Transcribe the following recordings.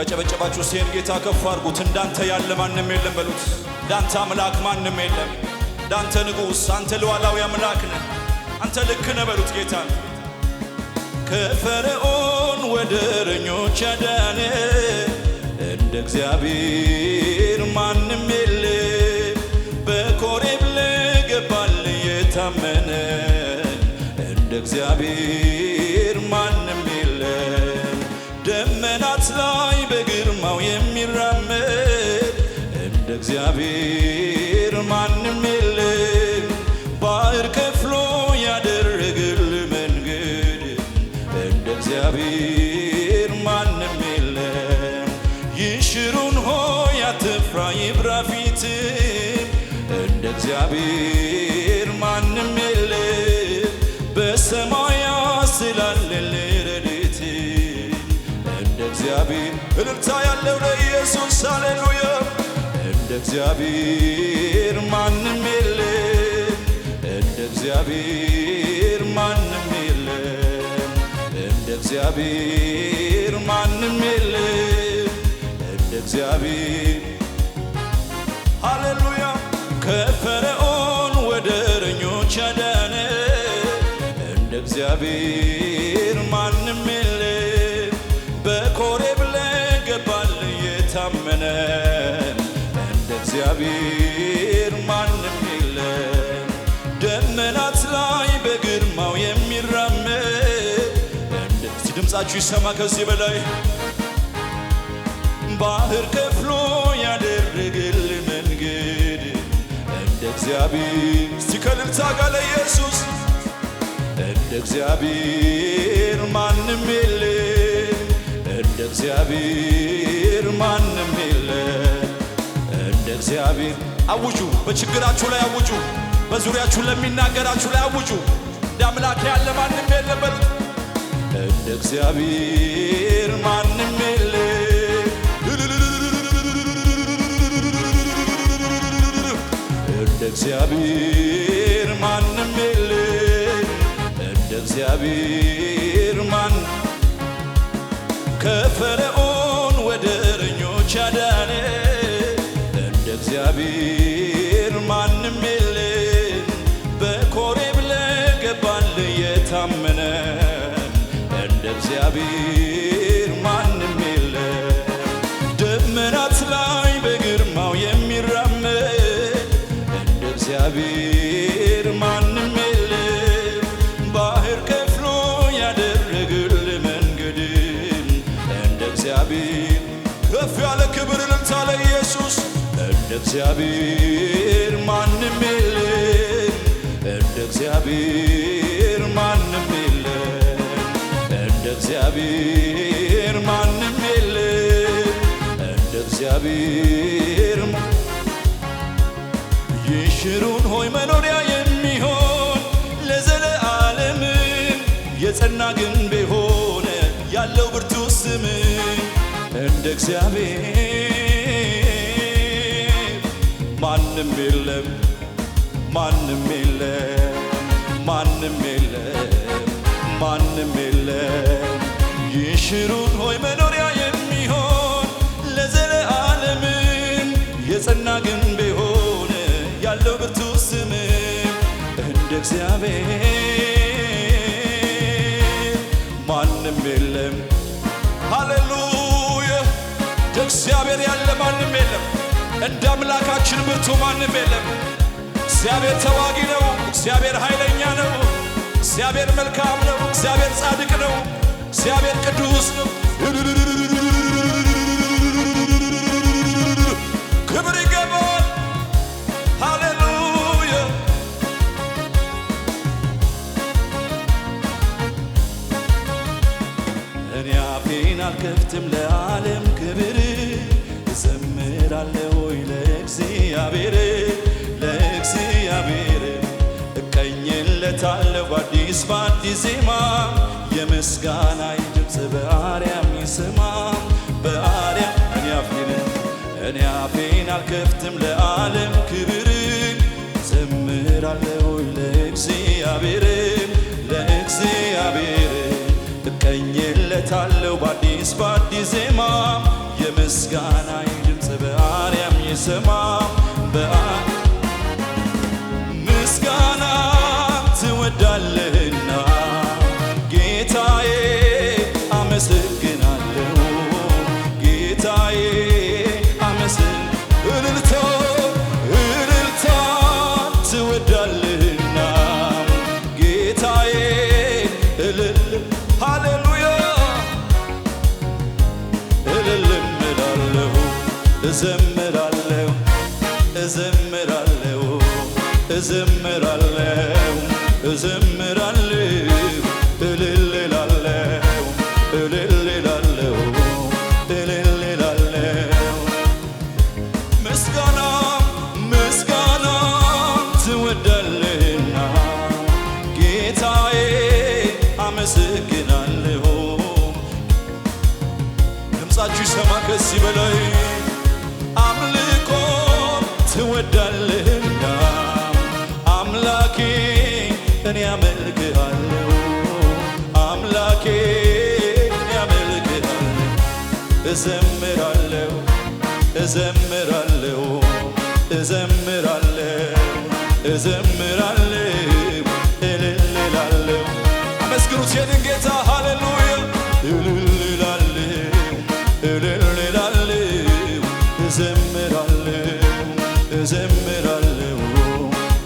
ያጨበጨባችሁ ሲን ጌታ ከፍ አድርጉት። እንዳንተ ያለ ማንም የለም በሉት። እንዳንተ አምላክ ማንም የለም። እንዳንተ ንጉሥ አንተ ሉዓላዊ አምላክ ነህ። አንተ ልክ ነህ በሉት ጌታ። ከፈርዖን ወደ እረኞች ያዳነ እንደ እግዚአብሔር ማንም የለም። በኮሬብ ለገባል የታመነ እንደ እግዚአብሔር ማንም የለም። ደመናት ላይ በግርማው የሚራመድ እንደ እግዚአብሔር ማንም የለም። ባህር ከፍሎ ያደረገል መንገድ እንደ እግዚአብሔር ማንም የለም። ይሽሩን ሆይ አትፍራ ይብራ ፊት እንደ እግዚአብሔር ማንም የለም። በሰማያት ስላለ ረድኤት እንደ እግዚአብሔር እልልታ ያለው ለኢየሱስ ሃሌሉያ። እንደ እግዚአብሔር ማንም የለም። እንደ እግዚአብሔር ማንም የለም። እንደ እግዚአብሔር ማንም የለም። እንደ እግዚአብሔር ሃሌሉያ። ከፈርዖን ወደ እረኞች ያዳነ እንደ እግዚአብሔር ማንም የለም። በኮሬብ ለገባል የታመነ እንደ እግዚአብሔር ማንም የለም። ደመናት ላይ በግርማው የሚራመድ እስቲ ድምፃችሁ ይሰማ ከዚህ በላይ። ባህር ከፍሎ ያደረገል መንገድ እንደ እግዚአብሔር እስቲ ከእልልታ ጋር ለኢየሱስ እንደ እግዚአብሔር ማንም የለም። እንደ እግዚአብሔር ማንም የለም። እንደ እግዚአብሔር አውጁ፣ በችግራችሁ ላይ አውጁ፣ በዙሪያችሁ ለሚናገራችሁ ላይ አውጁ። እንደ አምላክ ያለ ማንም የለም በሉት። እንደ እግዚአብሔር ማንም የለም። እንደ እግዚአብሔር ማንም የለም። እንደ እግዚአብሔር ማንም ከፈርዖን ወደ እረኞች ያዳነ እንደ እግዚአብሔር ማንም የለም። በኮሬብ ለገባል የታመነ እንደ እግዚአብሔር ማንም የለም። ደመናት ላይ በግርማው የሚራመድ እንደ እግዚአብሔር ማንም የለም። ባህር ከፍሎ ያደረገል መንገድ እንደ እግዚአብሔር ከፍ ያለ ክብር እልልታ ለኢየሱስ። እንደ እግዚአብሔር ማንም የለም። እንደ እግዚአብሔር ማንም የለም። እንደ እግዚአብሔር ማንም የለም። እንደ እግዚአብሔር ይሽሩን ሆይ መኖሪያ የሚሆን ለዘለዓለም የጸና ግንብ የሆነ ያለው ብርቱ ስም እንደ እግዚአብሔር ማንም የለም። ማንም የለም። ማንም የለም። ማንም የለም። ይሽሩን ሆይ መኖሪያ የሚሆን ለዘለዓለም የጸና ግንብ የሆነ ያለው ብርቱ ስም እንደ እግዚአብሔር ማንም የለም። ሃሌሉያ። እንደ እግዚአብሔር ያለ ማንም የለም። እንደ አምላካችን ብርቱ ማንም የለም። እግዚአብሔር ተዋጊ ነው። እግዚአብሔር ኃይለኛ ነው። እግዚአብሔር መልካም ነው። እግዚአብሔር ጻድቅ ነው። እግዚአብሔር ቅዱስ ነው። ክብር ይገባል። ሃሌሉያ። እኔ አፌን አልከፍትም ለዓለም ክብር እዘምራለሁ ለእግዚአብሔር ለእግዚአብሔር እቀኝለታለሁ በአዲስ ዜማ የምስጋና ድምፅ በአርያም ይሰማ በአርያም እኔ አፌን አልከፍትም ለዓለም ክብር እዘምራለሁ ለእግዚአብሔር ለእግዚአብሔር እቀኝለታለሁ በአዲስ ዜማ የምስጋናዬ ድምፅ በአርያም ይሰማ ምስጋና ትወዳለህና ጌታዬ አመሰግናለሁ ጌታዬ እልልታ ትወዳለህና ጌታዬ እልል ሃሌሉያ እልልም እላለሁ እዘምራለሁ እዘምራለሁ እዘምራለሁ እዘምራለሁ እልል እላለሁ እልል እላለሁ እልል እላለሁ ምስጋና ምስጋና ትወዳለህና ጌታዬ አመሰግናለሁ ድምፃችሁ ይሰማ ከዚህ በላይ አምልኮ ትወዳለህና አምላኬ እኔ አመልክሃለሁ አምላኬ እኔ አመልክሃለሁ እዘምራለሁ እዘምራለሁ እዘምራለሁ እዘምራለሁ እልል እላለሁ አመስግኑት የኔን ጌታ ሃሌሉያ እልል እላለሁ እልል እላለሁ እዘምራለሁ እዘምራለሁ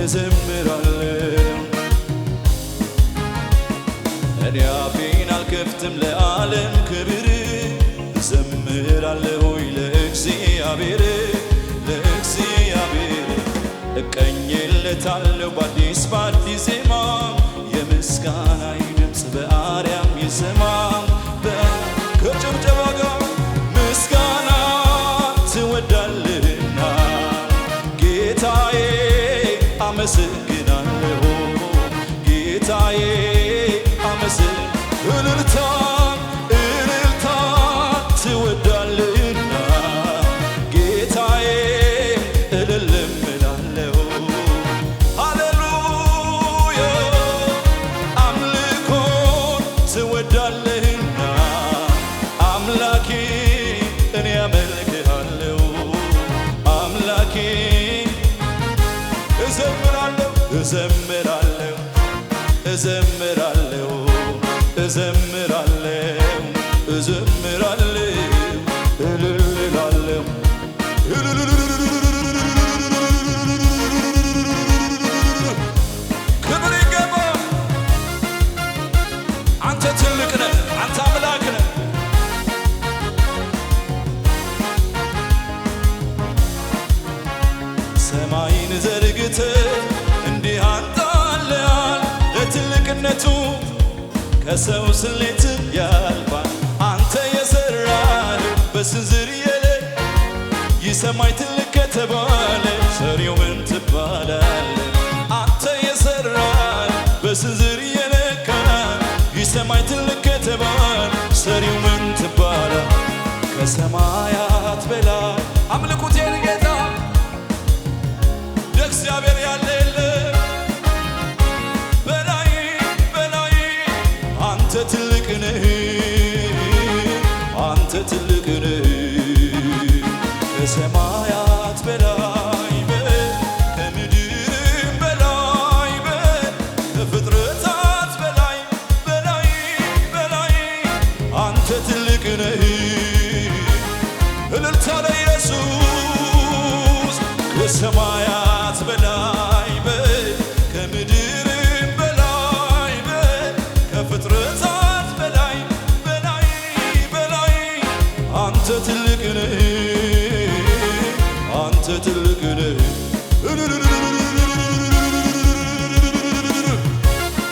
እዘምራለሁ እኔ አፌን አልከፍትም ለዓለም ክብር እዘምራለሁ ለእግዚአብሔር ለእግዚአብሔር እቀኝለታለሁ በአዲስ ዜማ የምስጋናዬ ድምፅ በአርያም ይሰማ ከጭብጨባ ጋር ምስጋና ትወዳለህና ጌታዬ አመሰግናለሁ ጌታዬ እልልታ እልልታ ትወዳለህና ጌታዬ እልልም እላለሁ ሃሌሉያ አምልኮ ትወዳለህና አምላኬ እኔ አመልክሃለሁ አምላኬ እዘምራለሁ እዘምራለሁ እዘምራለሁ እዘምራለሁ እዘምራለሁ እልል እላለሁ ክብር ይገባ አንተ ትልቅ ነህ አንተ አምላክ ነህ ሰማይን ዘርግተህ እንዲህ አንጣለሃል ለትልቅነቱ ከሰው ስሌት ያልፋል አንተ የሠራህ በስንዝር የሌለ ይሰማይ ትልቅ ከተባለ ሰሪው ምን ትባላለህ አንተ የሠራህ በስንዝር የለካ ይሰማይ ትልቅ ከተባለ ሰሪው ምን ትባላለህ ከሰማያት በላይ አምልኩት የኔ ጌታ እግዚአብሔር ያለ የለም በላይ በላይ አንተ ትልቅ ነህ አንተ ትልቅ ነህ ከሰማያት በላይ ከምድርም በላይ ከፍጥረታት በላይ በላይ በላይ አንተ ትልቅ ነህ እልልታ ለኢየሱስ ከሰማያት በላይ ከምድርም በላይ ከፍጥረታት በላይ በላይ በላይ አንተ ትልቅ ነህ አንተ ትልቅ ነህ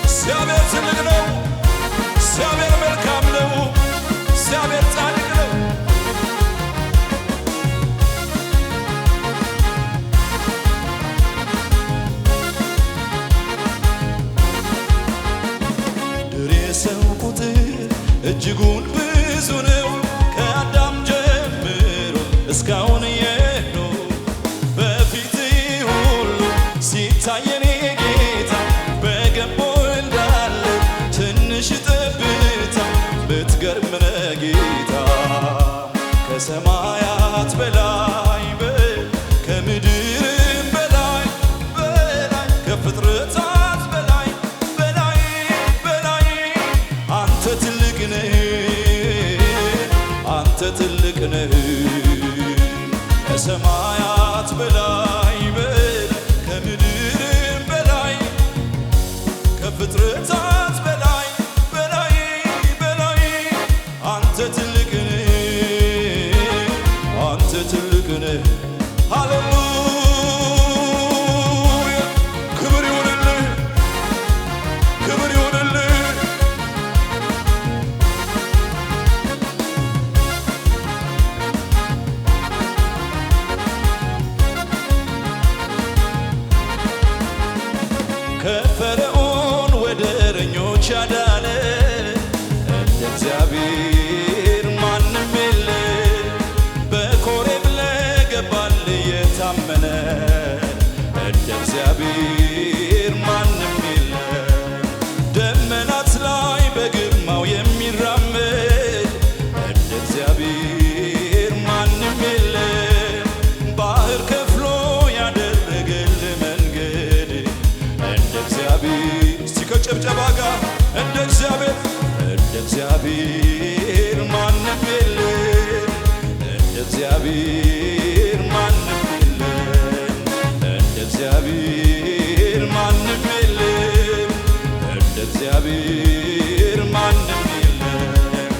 እግዚአብሔር ትልቅ ነው እግዚአብሔር መልካም ነው እግዚአብሔር ጻድቅ ነው የሰው ቁጥር እጅጉን ብዙ ነው ከአዳም ጀምሮ እስካሁን የኖረ ከሰማያት በላይ ከምድርም በላይ ከፍጥረታት በላይ አንተ ትልቅ ነህ አንተ ትልቅ ነህ ከሰማያት በላይ ከምድርም በላይ ከፍጥረታት በላይ አንተ ትልቅ ነህ አንተ ትልቅ ነህ ሃሌሉያ ክብር ይሁንልህ ክብር ይሁንልህ ከፈርዖን ወደረኞች ያዳነ እንደ እግዚአብሔር ማንም የለ በኮሬብ ለገባል የታመነ እንደ እግዚአብሔር ማንም የለ ደመናት ላይ በግርማው የሚራመድ እንደ እግዚአብሔር ማንም የለ ባህር ከፍሎ ያደረገል መንገድ እንደ እግዚአብሔር እስቲ ከጭብጨባ ጋር እንደ እግዚአብሔር ማንም የለም እንደ እግዚአብሔር ማንም የለም እንደ እግዚአብሔር ማንም የለም እንደ እግዚአብሔር ማንም የለም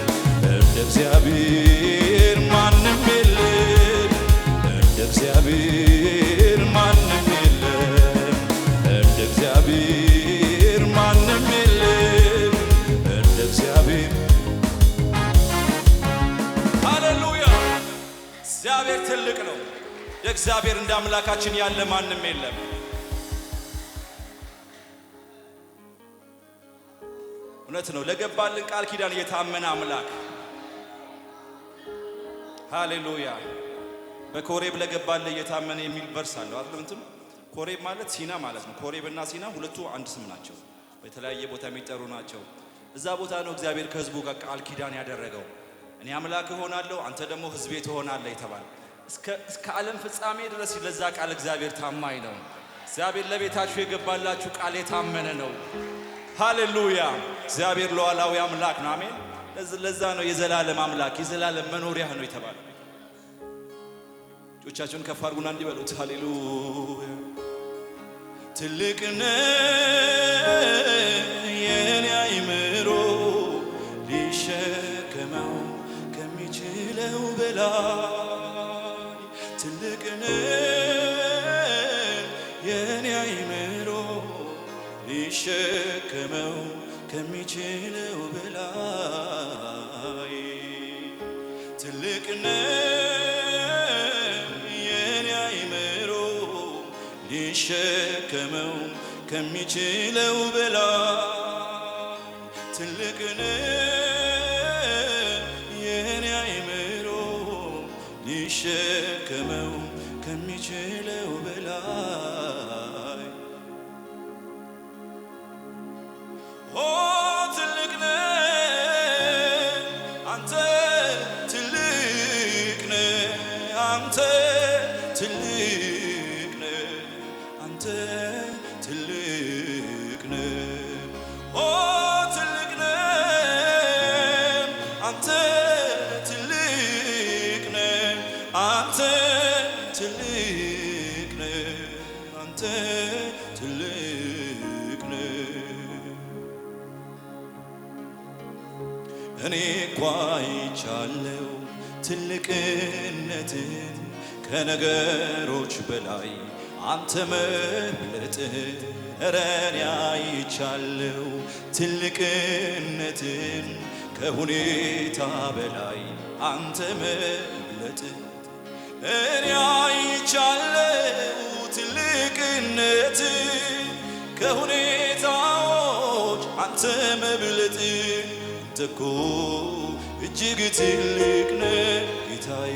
እንደ እግዚአብሔር ማንም የለም እንደ እግዚአብሔር ማንም የለም እንደ እግዚአብሔር ማንም የለም እንደ እግዚአብሔር ሃሌሉያ እግዚአብሔር ትልቅ ነው የእግዚአብሔር እንደ አምላካችን ያለ ማንም የለም እውነት ነው ለገባልን ቃል ኪዳን የታመነ አምላክ ሃሌሉያ በኮሬብ ለገባልን የታመነ የሚል ቨርስ አለው አይደል እንትን ኮሬብ ማለት ሲና ማለት ነው ኮሬብና ሲና ሁለቱ አንድ ስም ናቸው በተለያየ ቦታ የሚጠሩ ናቸው እዛ ቦታ ነው እግዚአብሔር ከሕዝቡ ጋር ቃል ኪዳን ያደረገው እኔ አምላክ እሆናለሁ አንተ ደግሞ ሕዝቤ ትሆናለህ ይተባል እስከ ዓለም ፍጻሜ ድረስ ለዛ ቃል እግዚአብሔር ታማኝ ነው እግዚአብሔር ለቤታችሁ የገባላችሁ ቃል የታመነ ነው ሃሌሉያ እግዚአብሔር ሉዓላዊ አምላክ ነው አሜን ለዛ ነው የዘላለም አምላክ የዘላለም መኖሪያ ነው ይተባል እጆቻችሁን ከፍ አድርጉና እንዲበሉት ሃሌሉያ ትልቅ ነህ የኔ አእምሮ ሊሸከመው ከሚችለው በላይ ትልቅ ነህ የኔ አእምሮ ሊሸከመው ከሚችለው በላይ ትልቅ ነህ የኔ አእምሮ ሊሸከመው ከሚችለው በላይ ትልቅ ነህ የኔ አእምሮ ሊሸከመው ከሚችለው በላይ ኦ ትልቅ ነህ አንተ ትልቅ ነህ አንተ ትልቅ ነህ አንተ ትልቅ ነህ ኦ ትልቅ ነህ አንተ ትልቅ ነህ አንተ ትልቅ ነህ አንተ ትልቅ ነህ እኔ እኮ አይቻለሁ ትልቅነትን ከነገሮች በላይ አንተ መብለጥህን እረ እኔ አይቻለሁ ትልቅነትን ከሁኔታ በላይ አንተ መብለጥህን እኔ አይቻለሁ ትልቅነትን ከሁኔታዎች አንተ መብለጥህን አንተ እኮ እጅግ ትልቅ ነህ ጌታዬ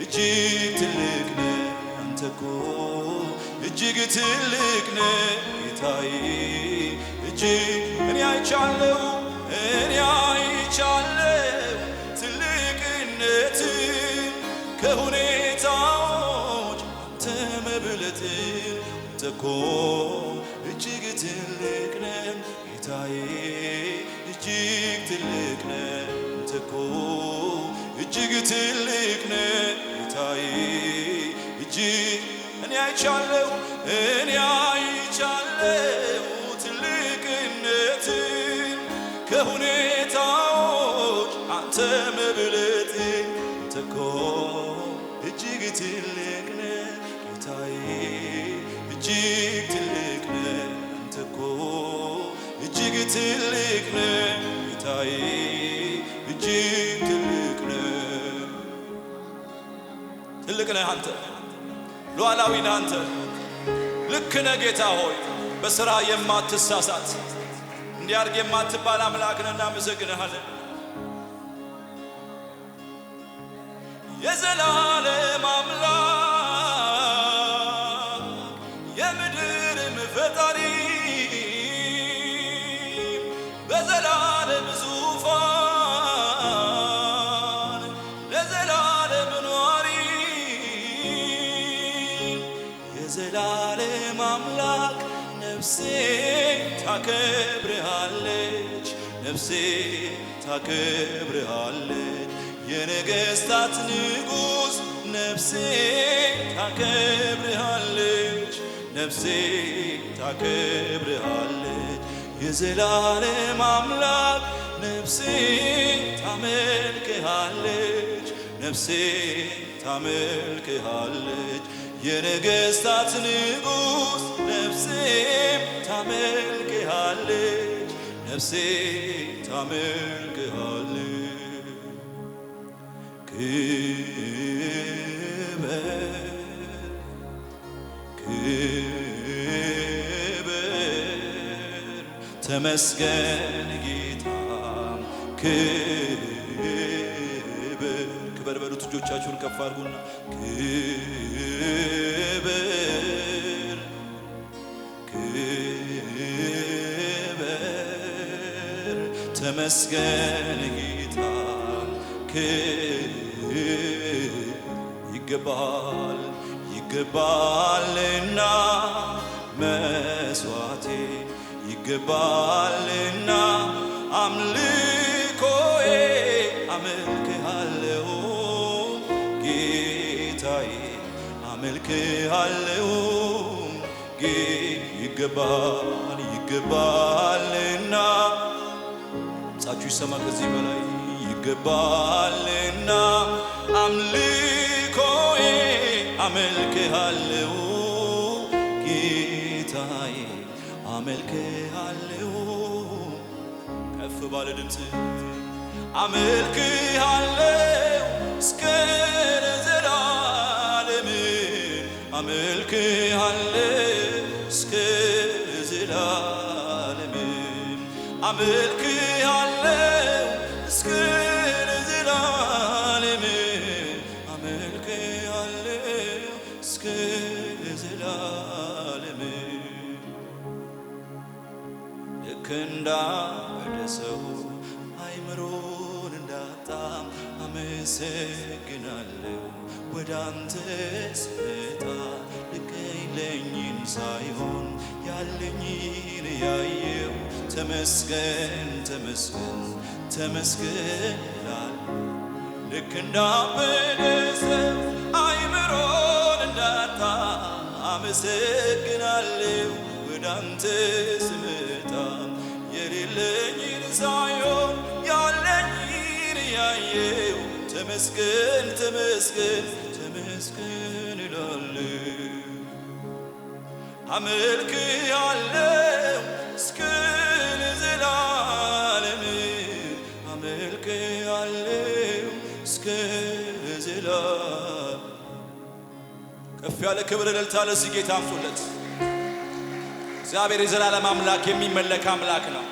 እጅግ ትልቅ ነህ አንተ እኮ እጅግ ትልቅ ነህ ጌታዬ እጅግ እኔ አይቻለሁ ትልቅነትህ እኮ እጅግ ትልቅ ነህ ጌታዬ እጅግ ትልቅ ነህ እኮ እጅግ ትልቅ ነህ ጌታዬ እጅግ እኔ አይቻለሁ ትልቅነትን ከሁኔታዎች አንተ መብለጥን እኮ እጅግ ትልቅ ነህ ጌታዬ እጅግ ትልቅ ነህ እኮ እጅግ ትልቅ ነህ ጌታዬ እጅግ ትልቅ ነህ። ትልቅ ነህ አንተ ሉዓላዊ ነህ አንተ ልክ ነህ ጌታ ሆይ በሥራ የማትሳሳት እንዲያርግ የማትባል አምላክ ነህ። እናመሰግንሃለን። የዘላለም አምላክ የምድርም ፈጣሪ በዘላለም ዙፋን ለዘላለም ኗሪ የዘላለም አምላክ ነፍሴ ታከብርሃለች ነፍሴ ታከብርሃለች የነገሥታት ንጉሥ ነፍሴ ታከብርሃለች ነፍሴ ታከብርሃለች የዘላለም አምላክ ነፍሴ ታመልክሃለች ነፍሴ ታመልክሃለች የነገሥታት ንጉሥ ነፍሴ ታመልክሃለች ነፍሴ ታመልክሃለች ክብር ተመስገን ጌታ ክብር በሉት እጆቻችሁን ከፍ አድርጉና ክብር ተመስገን ጌታ ይገባልና መስዋዕቴ ይገባልና አምልኮዬ አመልክሃለሁ ጌታዬ አመልክሃለሁ ይገባልና ድምፃችሁ ይሰማ ከዚህ በላይ ይገባልና አምልኮዬ አመልክሃለሁ ጌታዬ አመልክሃለሁ ከፍ ባለ ድምፅ አመልክሃለሁ እስከ ዘላለም አመልክሃለሁ እስከ ዘላለም አመልክሃለሁ እስከ ዘላለም አመልክሃለሁ እስከ ዘላለም ልክ እንዳለ ሰው አይምሮን እንዳጣ አመሰግናለሁ ወደ አንተ ስመጣ ልክ የሌለኝን ሳይሆን ያለኝን ያየው ተመስገን ተመስገን ተመስገን እላለሁ ልክ እንዳበደ ሰው አይምሮን እንዳጣ አመሰግናለሁ ወደ አንተ ስመጣ የሌለኝን ሳይሆን ያለኝን ያየው ተመስገን ተመስገን ተመስገን እላለሁ አመልክሃለሁ እስከ ዘላለም አመልክሃለሁ እስከ ዘላለም ከፍ ያለ ክብር እልልታ ለዚህ ጌታ አምጡለት። እግዚአብሔር የዘላለም አምላክ የሚመለክ አምላክ ነው።